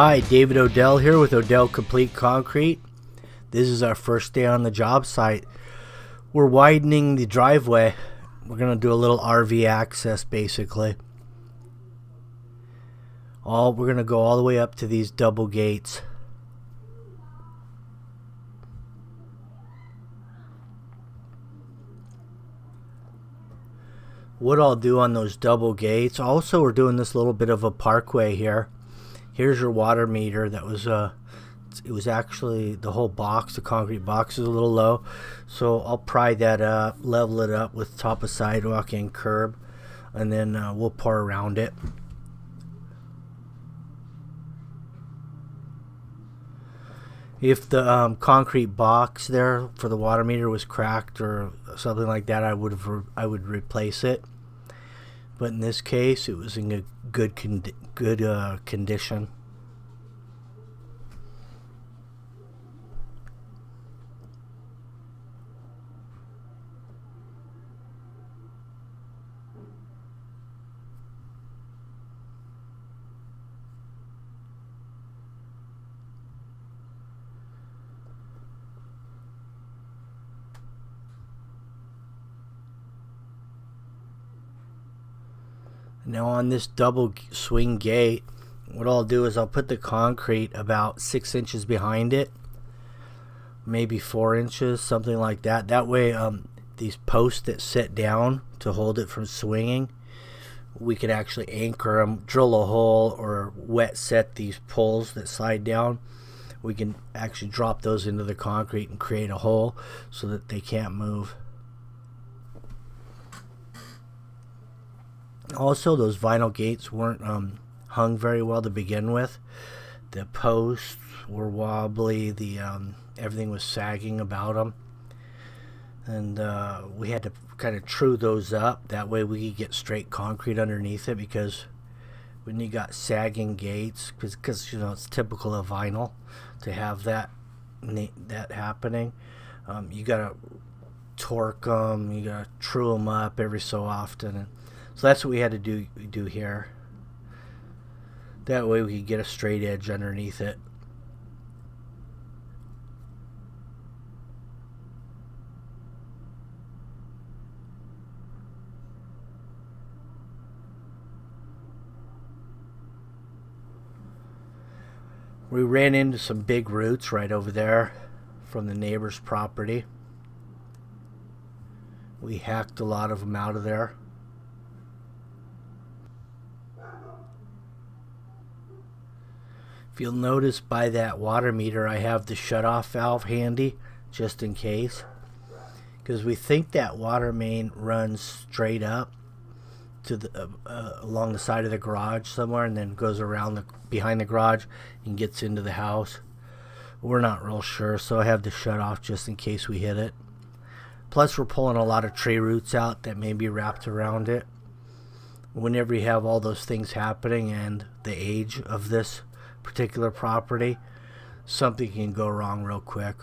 Hi, David Odell here with Odell Complete Concrete. This is our first day on the job site. We're widening the driveway. We're going to do a little RV access basically. We're going to go all the way up to these double gates. What I'll do on those double gates, also we're doing this little bit of a parkway here. Here's your water meter. That was it was actually the whole box, the concrete box is a little low, so I'll pry that up, level it up with top of sidewalk and curb, and then we'll pour around it. If the concrete box there for the water meter was cracked or something like that, I would replace it. But in this case, it was in a good condition. Now on this double swing gate, what I'll do is I'll put the concrete about 6 inches behind it, maybe 4 inches, something like that. That way these posts that sit down to hold it from swinging, we could actually anchor them, drill a hole, or wet set these poles that slide down. We can actually drop those into the concrete and create a hole so that they can't move. Also, those vinyl gates weren't hung very well to begin with. The posts were wobbly. Everything was sagging about them, and we had to kind of true those up. That way, we could get straight concrete underneath it. Because when you got sagging gates, because you know it's typical of vinyl to have that happening, you gotta torque them. You gotta true them up every so often. And so that's what we had to do here. That way we could get a straight edge underneath it. We ran into some big roots right over there from the neighbor's property. We hacked a lot of them out of there. You'll notice by that water meter I have the shutoff valve handy just in case, because we think that water main runs straight up to the along the side of the garage somewhere and then goes around behind the garage and gets into the house. We're not real sure, so I have the shutoff just in case we hit it. Plus we're pulling a lot of tree roots out that may be wrapped around it. Whenever you have all those things happening and the age of this particular property, something can go wrong real quick.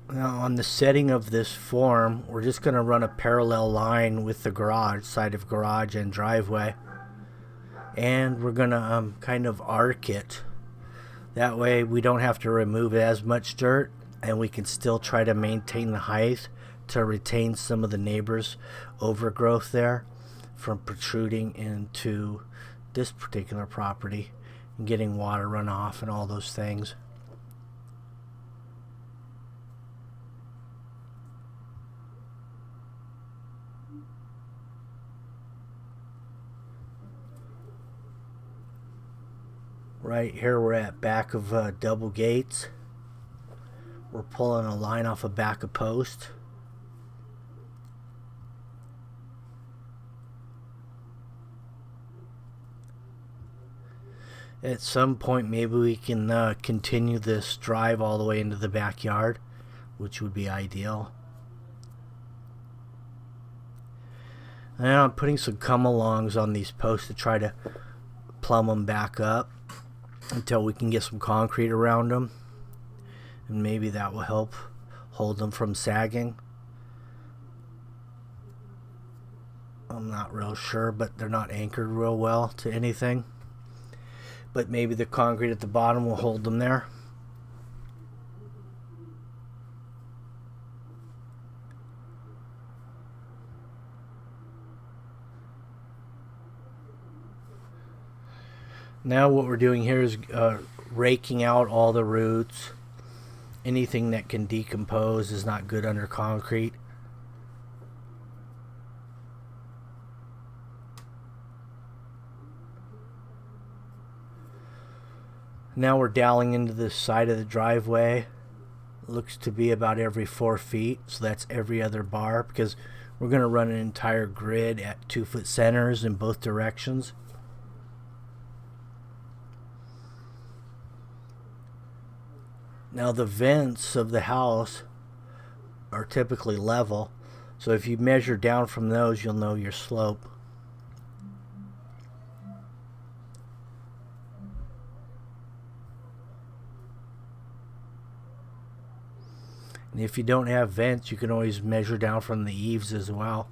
Now on the setting of this form, we're just going to run a parallel line with the garage, side of garage and driveway. And we're going to kind of arc it. That way we don't have to remove as much dirt, and we can still try to maintain the height to retain some of the neighbor's overgrowth there from protruding into this particular property and getting water runoff and all those things. Right here we're at back of double gates. We're pulling a line off a back of post. At some point maybe we can continue this drive all the way into the backyard, which would be ideal. And I'm putting some come-alongs on these posts to try to plumb them back up until we can get some concrete around them. And maybe that will help hold them from sagging. I'm not real sure, but they're not anchored real well to anything. But maybe the concrete at the bottom will hold them there. Now what we're doing here is raking out all the roots. Anything that can decompose is not good under concrete. Now we're doweling into the side of the driveway. Looks to be about every 4 feet, so that's every other bar, because we're going to run an entire grid at 2-foot centers in both directions. Now the vents of the house are typically level, so if you measure down from those, you'll know your slope. And if you don't have vents, you can always measure down from the eaves as well.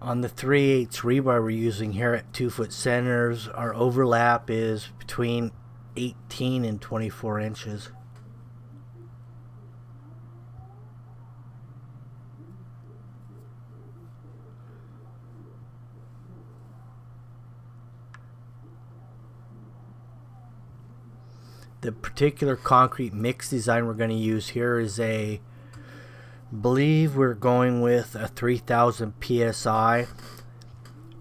On the 3/8 rebar we're using here at 2-foot centers, our overlap is between 18 and 24 inches. The particular concrete mix design we're going to use here is I believe we're going with a 3000 psi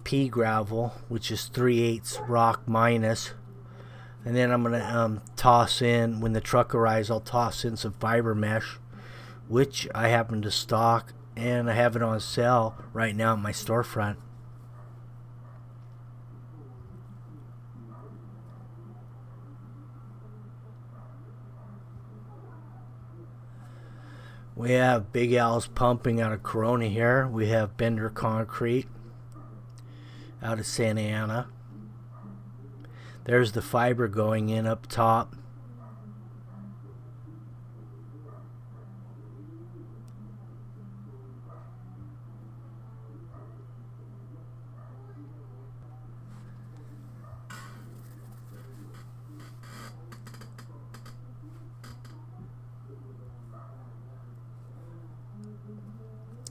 pea gravel, which is 3/8 rock minus. And then I'm going to toss in, when the truck arrives, I'll toss in some fiber mesh, which I happen to stock, and I have it on sale right now at my storefront. We have Big Al's pumping out of Corona here. We have Bender Concrete out of Santa Ana. There's the fiber going in up top.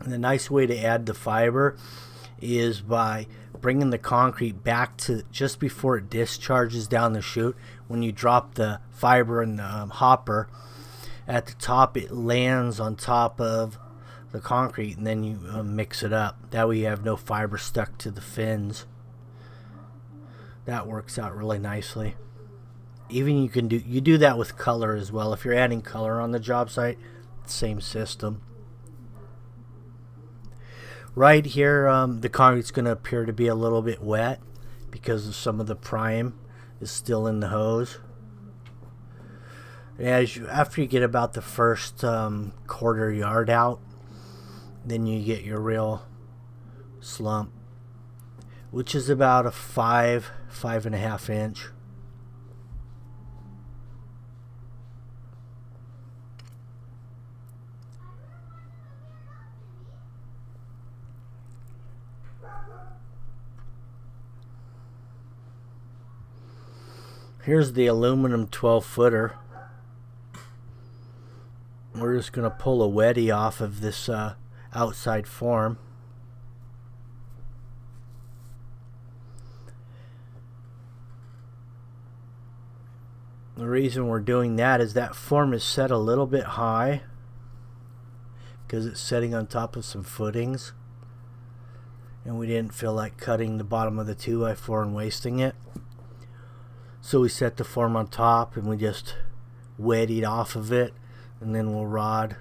And the nice way to add the fiber is by bringing the concrete back to just before it discharges down the chute. When you drop the fiber in the hopper, at the top it lands on top of the concrete, and then you mix it up. That way you have no fiber stuck to the fins. That works out really nicely. Even you do that with color as well. If you're adding color on the job site, same system. Right here, the concrete's going to appear to be a little bit wet because of some of the prime is still in the hose. After you get about the first quarter yard out, then you get your real slump, which is about a 5.5 inch. Here's the aluminum 12-footer. We're just going to pull a weddy off of this outside form. The reason we're doing that is that form is set a little bit high because it's setting on top of some footings, and we didn't feel like cutting the bottom of the 2x4 and wasting it. So we set the form on top and we just weddied off of it, and then we'll rod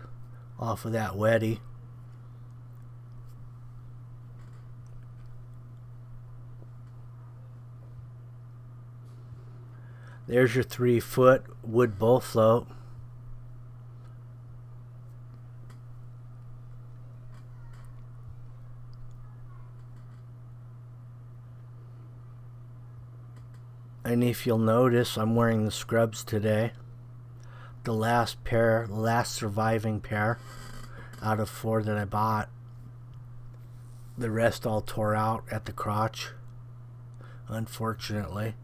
off of that weddy. There's your 3-foot wood bull float. And if you'll notice, I'm wearing the scrubs today. The last surviving pair out of 4 that I bought. The rest all tore out at the crotch, unfortunately.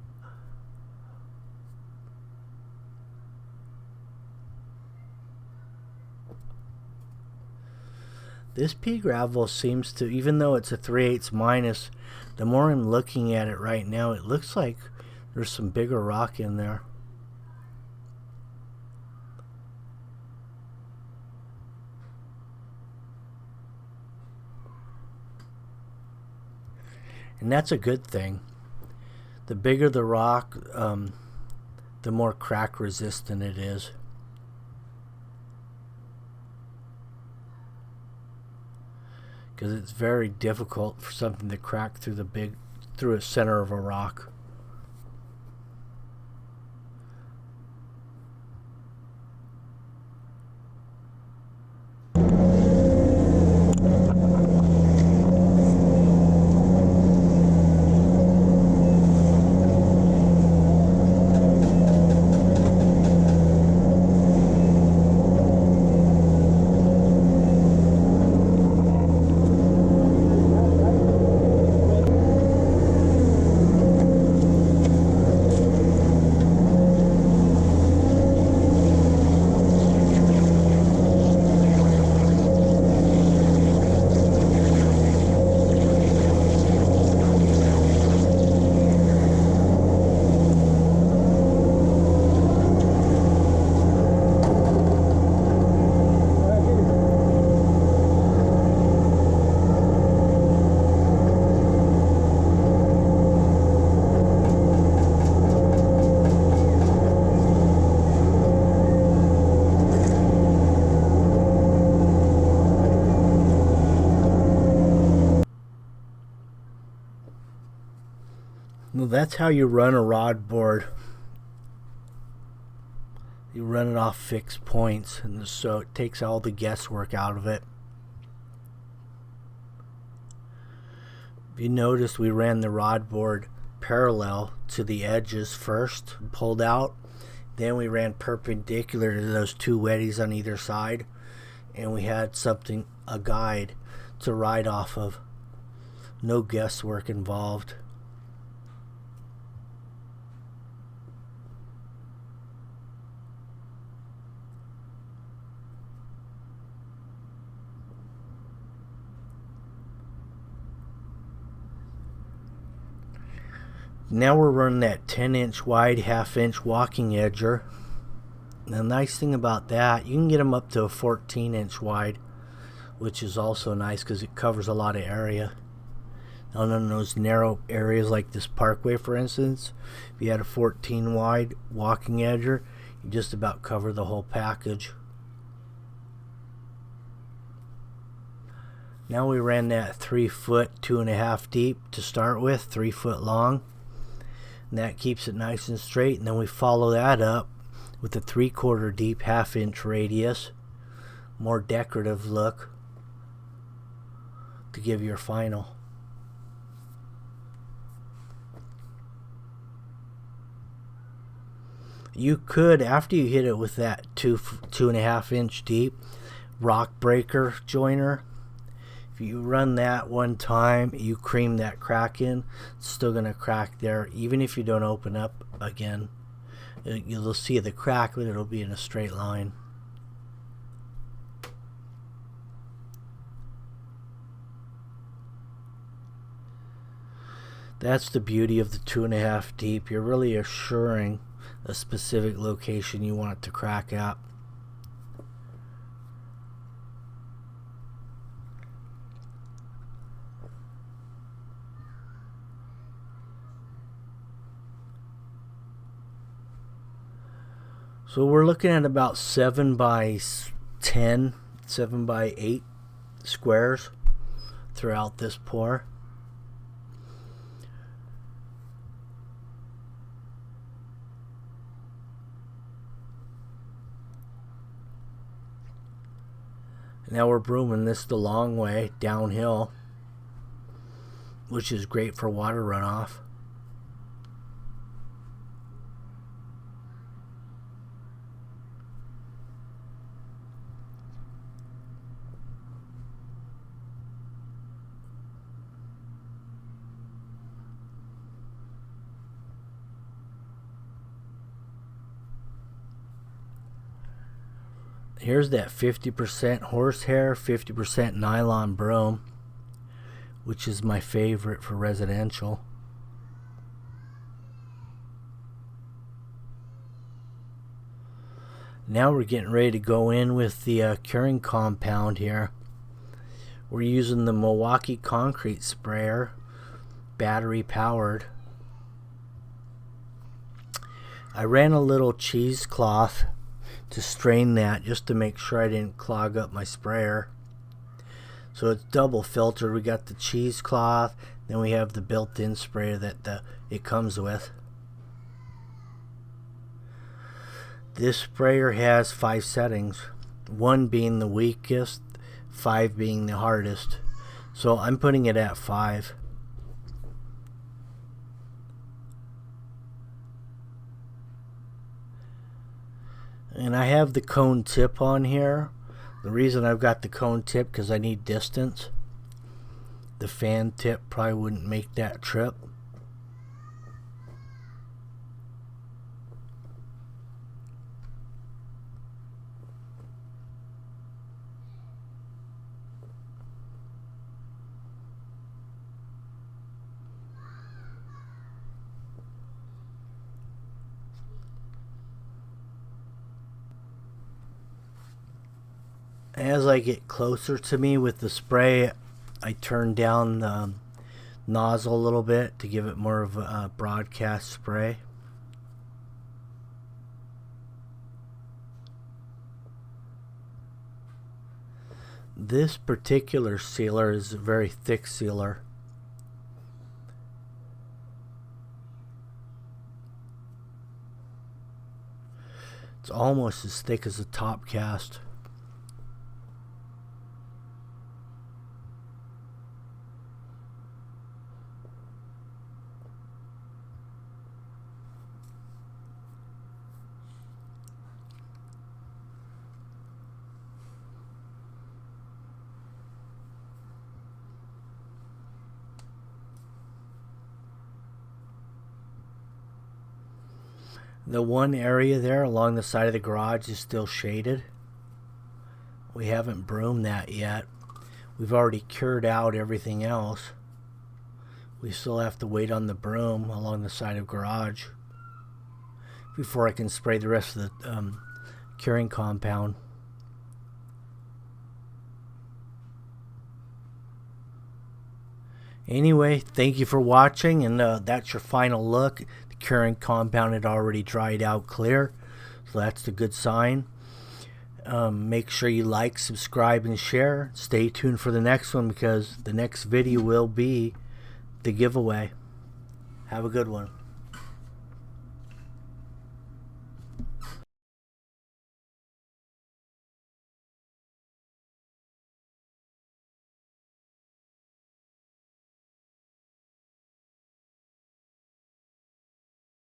This pea gravel seems to, even though it's a 3/8 minus, the more I'm looking at it right now, it looks like there's some bigger rock in there. And that's a good thing. The bigger the rock, the more crack resistant it is. Because it's very difficult for something to crack through a center of a rock. Well, that's how you run a rod board. You run it off fixed points, and so it takes all the guesswork out of it. If you notice, we ran the rod board parallel to the edges first, pulled out. Then we ran perpendicular to those 2 weddies on either side, and we had a guide to ride off of. No guesswork involved. Now we're running that 10-inch wide, 1/2-inch walking edger. The nice thing about that, you can get them up to a 14-inch wide, which is also nice because it covers a lot of area. On those narrow areas like this parkway, for instance, if you had a 14 wide walking edger, you just about cover the whole package. Now we ran that 3-foot, 2.5 deep to start with, 3 foot long. And that keeps it nice and straight, and then we follow that up with a 3/4 deep, 1/2-inch radius, more decorative look to give your final. You could, after you hit it with that 2.5-inch deep rock breaker joiner, if you run that one time, you cream that crack in, it's still going to crack there, even if you don't open up again. You'll see the crack, but it'll be in a straight line. That's the beauty of the 2.5 deep. You're really assuring a specific location you want it to crack at. So we're looking at about 7 by 10, 7 by 8 squares throughout this pour. Now we're brooming this the long way downhill, which is great for water runoff. Here's that 50% horsehair, 50% nylon broom, which is my favorite for residential. Now we're getting ready to go in with the curing compound here. We're using the Milwaukee concrete sprayer, battery powered. I ran a little cheesecloth to strain that just to make sure I didn't clog up my sprayer. So it's double filtered. We got the cheesecloth, then we have the built-in sprayer that it comes with. This sprayer has 5 settings, 1 being the weakest, 5 being the hardest. So I'm putting it at 5. And I have the cone tip on here. The reason I've got the cone tip because I need distance. The fan tip probably wouldn't make that trip. As I get closer to me with the spray, I turn down the nozzle a little bit to give it more of a broadcast spray. This particular sealer is a very thick sealer. It's almost as thick as a top cast. The one area there along the side of the garage is still shaded. We haven't broomed that yet. We've already cured out everything else. We still have to wait on the broom along the side of garage before I can spray the rest of the curing compound. Anyway, thank you for watching, and that's your final look. The curing compound had already dried out clear, so that's a good sign. Make sure you like, subscribe, and share. Stay tuned for the next one because the next video will be the giveaway. Have a good one.